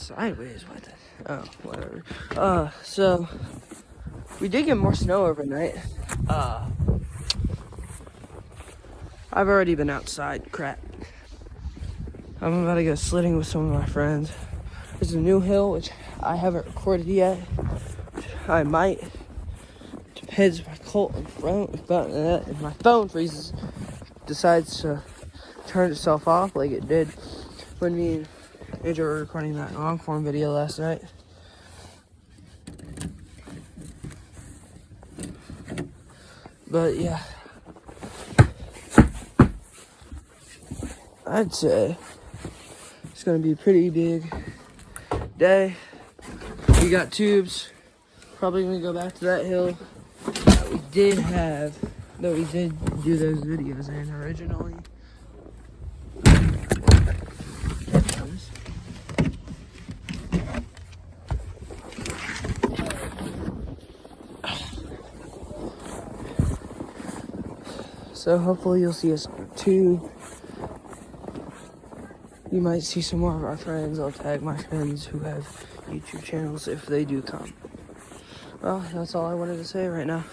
sideways. What the? Oh, whatever. So we did get more snow overnight. I've already been outside. Crap. I'm about to go sledding with some of my friends. There's a new hill which I haven't recorded yet. I might. Depends if my if my phone freezes, decides to turn itself off like it did when me and Andrew were recording that long form video last night. But yeah, I'd say it's gonna be a pretty big day. We got tubes. Probably gonna go back to that hill that we did do those videos in originally. So hopefully you'll see us on too. You might see some more of our friends. I'll tag my friends who have YouTube channels if they do come. Well, that's all I wanted to say right now.